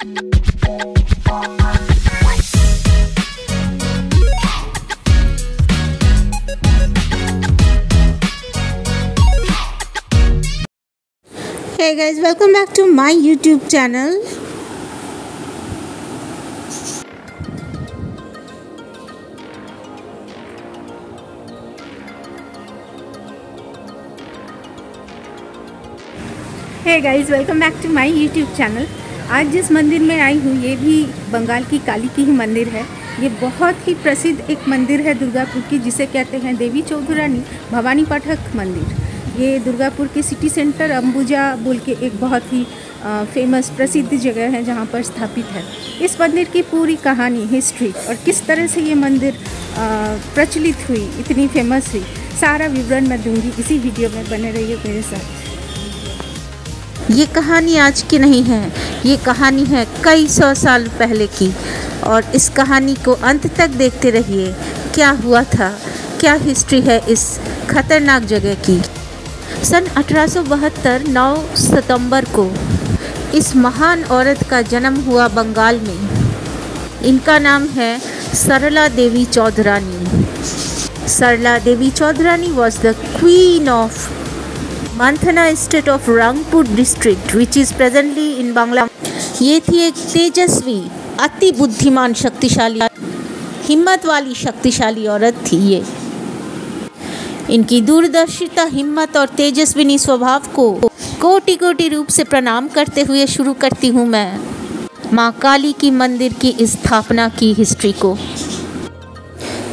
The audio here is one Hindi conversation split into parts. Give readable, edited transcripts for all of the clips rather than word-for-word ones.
Hey guys, welcome back to my YouTube channel. Hey guys, welcome back to my YouTube channel. आज जिस मंदिर में आई हूँ ये भी बंगाल की काली की ही मंदिर है। ये बहुत ही प्रसिद्ध एक मंदिर है दुर्गापुर की, जिसे कहते हैं देवी चौधरानी भवानी पाठक मंदिर। ये दुर्गापुर के सिटी सेंटर अंबुजा बोल के एक बहुत ही फेमस प्रसिद्ध जगह है जहाँ पर स्थापित है। इस मंदिर की पूरी कहानी, हिस्ट्री और किस तरह से ये मंदिर प्रचलित हुई, इतनी फेमस हुई, सारा विवरण मैं दूंगी इसी वीडियो में। बने रहिए मेरे साथ। ये कहानी आज की नहीं है, ये कहानी है कई सौ साल पहले की, और इस कहानी को अंत तक देखते रहिए। क्या हुआ था, क्या हिस्ट्री है इस खतरनाक जगह की। सन 1872 9 सितंबर को इस महान औरत का जन्म हुआ बंगाल में। इनका नाम है Sarla Devi Chaudhrani. Sarla Devi Chaudhrani was the queen of Manthana state of Rangpur district which is presently in Bangla. ये थी एक तेजस्वी, अति बुद्धिमान, शक्तिशाली, हिम्मत वाली शक्तिशाली औरत थी ये। इनकी दूरदर्शिता, हिम्मत और तेजस्विनी स्वभाव को कोटि कोटि रूप से प्रणाम करते हुए शुरू करती हूँ मैं माँ काली की मंदिर की स्थापना की हिस्ट्री को।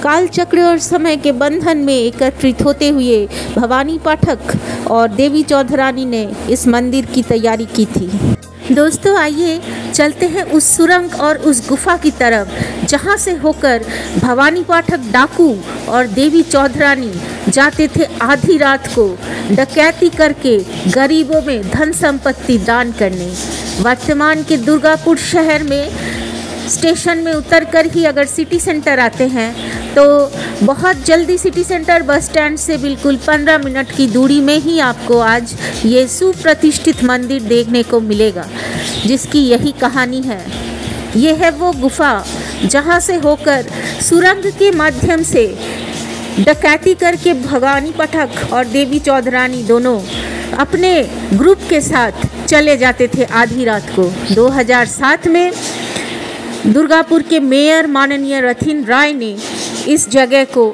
काल चक्र और समय के बंधन में एकत्रित होते हुए भवानी पाठक और देवी चौधरानी ने इस मंदिर की तैयारी की थी। दोस्तों आइए चलते हैं उस सुरंग और उस गुफा की तरफ जहाँ से होकर भवानी पाठक डाकू और देवी चौधरानी जाते थे आधी रात को डकैती करके गरीबों में धन संपत्ति दान करने। वर्तमान के दुर्गापुर शहर में स्टेशन में उतरकर ही अगर सिटी सेंटर आते हैं तो बहुत जल्दी सिटी सेंटर बस स्टैंड से बिल्कुल 15 मिनट की दूरी में ही आपको आज ये सुप्रतिष्ठित मंदिर देखने को मिलेगा, जिसकी यही कहानी है। ये है वो गुफा जहाँ से होकर सुरंग के माध्यम से डकैती करके भवानी पाठक और देवी चौधरानी दोनों अपने ग्रुप के साथ चले जाते थे आधी रात को। 2007 में दुर्गापुर के मेयर माननीय रथिन राय ने इस जगह को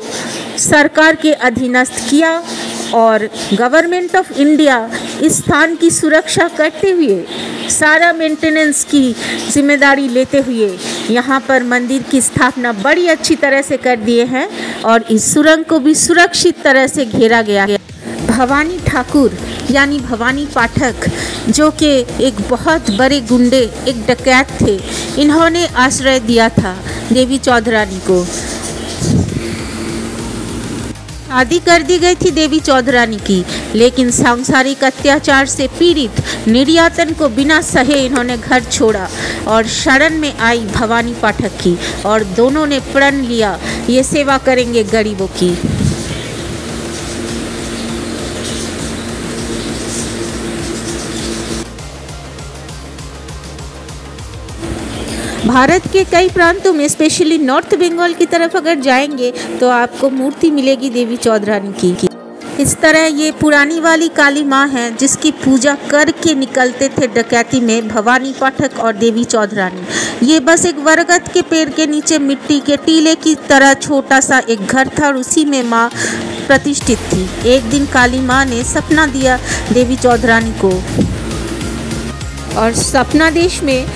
सरकार के अधीनस्थ किया और गवर्नमेंट ऑफ इंडिया इस स्थान की सुरक्षा करते हुए, सारा मेंटेनेंस की जिम्मेदारी लेते हुए यहाँ पर मंदिर की स्थापना बड़ी अच्छी तरह से कर दिए हैं और इस सुरंग को भी सुरक्षित तरह से घेरा गया है। भवानी ठाकुर यानी भवानी पाठक, जो कि एक बहुत बड़े गुंडे, एक डकैत थे, इन्होंने आश्रय दिया था देवी चौधरानी को। शादी कर दी गई थी देवी चौधरानी की, लेकिन सांसारिक अत्याचार से पीड़ित निर्यातन को बिना सहे इन्होंने घर छोड़ा और शरण में आई भवानी पाठक की, और दोनों ने प्रण लिया ये सेवा करेंगे गरीबों की। भारत के कई प्रांतों में, स्पेशली नॉर्थ बंगाल की तरफ अगर जाएंगे तो आपको मूर्ति मिलेगी देवी चौधरानी की। इस तरह ये पुरानी वाली काली माँ है जिसकी पूजा करके निकलते थे डकैती में भवानी पाठक और देवी चौधरानी। ये बस एक बरगद के पेड़ के नीचे मिट्टी के टीले की तरह छोटा सा एक घर था और उसी में माँ प्रतिष्ठित थी। एक दिन काली माँ ने सपना दिया देवी चौधरानी को, और सपना देश में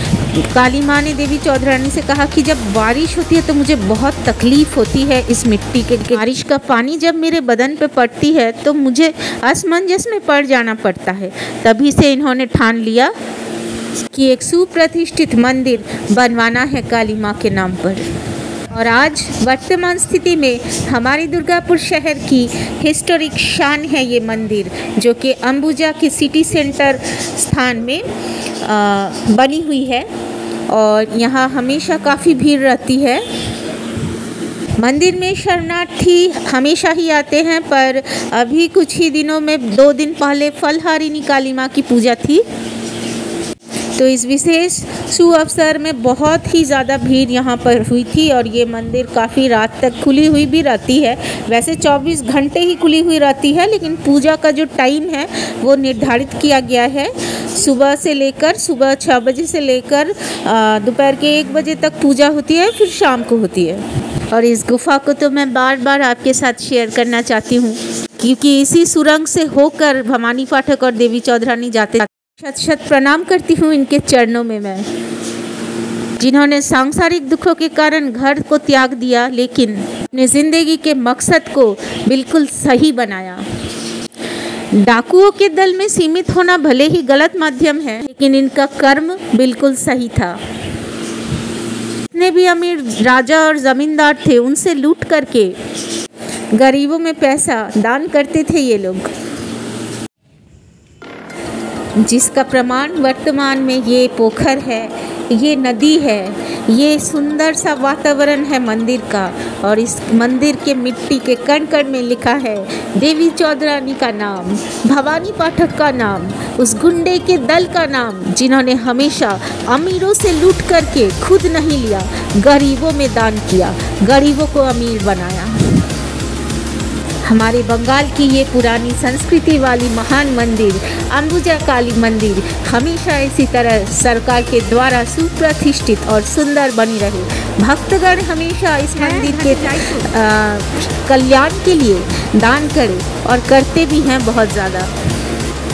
काली माँ ने देवी चौधरानी से कहा कि जब बारिश होती है तो मुझे बहुत तकलीफ़ होती है इस मिट्टी के, बारिश का पानी जब मेरे बदन पे पड़ती है तो मुझे असमंजस में पड़ जाना पड़ता है। तभी से इन्होंने ठान लिया कि एक सुप्रतिष्ठित मंदिर बनवाना है काली माँ के नाम पर। और आज वर्तमान स्थिति में हमारी दुर्गापुर शहर की हिस्टोरिक शान है ये मंदिर, जो कि अंबुजा के सिटी सेंटर स्थान में बनी हुई है और यहाँ हमेशा काफ़ी भीड़ रहती है। मंदिर में शरणार्थी हमेशा ही आते हैं, पर अभी कुछ ही दिनों में 2 दिन पहले फलहारिनी काली माँ की पूजा थी, तो इस विशेष शुभ अवसर में बहुत ही ज़्यादा भीड़ यहाँ पर हुई थी और ये मंदिर काफ़ी रात तक खुली हुई भी रहती है। वैसे 24 घंटे ही खुली हुई रहती है, लेकिन पूजा का जो टाइम है वो निर्धारित किया गया है। सुबह 6 बजे से लेकर दोपहर के 1 बजे तक पूजा होती है, फिर शाम को होती है। और इस गुफा को तो मैं बार बार आपके साथ शेयर करना चाहती हूँ, क्योंकि इसी सुरंग से होकर भवानी पाठक और देवी चौधरानी जाते। शत शत प्रणाम करती हूँ इनके चरणों में मैं, जिन्होंने सांसारिक दुखों के कारण घर को त्याग दिया, लेकिन अपनी जिंदगी के मकसद को बिल्कुल सही बनाया। डाकुओं के दल में सीमित होना भले ही गलत माध्यम है, लेकिन इनका कर्म बिल्कुल सही था। जितने भी अमीर राजा और जमींदार थे, उनसे लूट करके गरीबों में पैसा दान करते थे ये लोग, जिसका प्रमाण वर्तमान में ये पोखर है, ये नदी है, ये सुंदर सा वातावरण है मंदिर का। और इस मंदिर के मिट्टी के कण कण में लिखा है देवी चौधरानी का नाम, भवानी पाठक का नाम, उस गुंडे के दल का नाम जिन्होंने हमेशा अमीरों से लूट करके खुद नहीं लिया, गरीबों में दान किया, गरीबों को अमीर बनाया। हमारे बंगाल की ये पुरानी संस्कृति वाली महान मंदिर अंबुजा काली मंदिर हमेशा इसी तरह सरकार के द्वारा सुप्रतिष्ठित और सुंदर बनी रहे। भक्तगण हमेशा इस मंदिर के कल्याण के लिए दान करें और करते भी हैं बहुत ज़्यादा।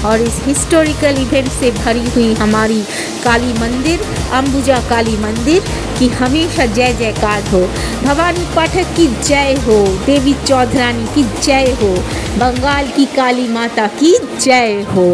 और इस हिस्टोरिकल इवेंट से भरी हुई हमारी काली मंदिर अंबुजा काली मंदिर की हमेशा जय जयकार हो। भवानी पाठक की जय हो, देवी चौधरानी की जय हो, बंगाल की काली माता की जय हो।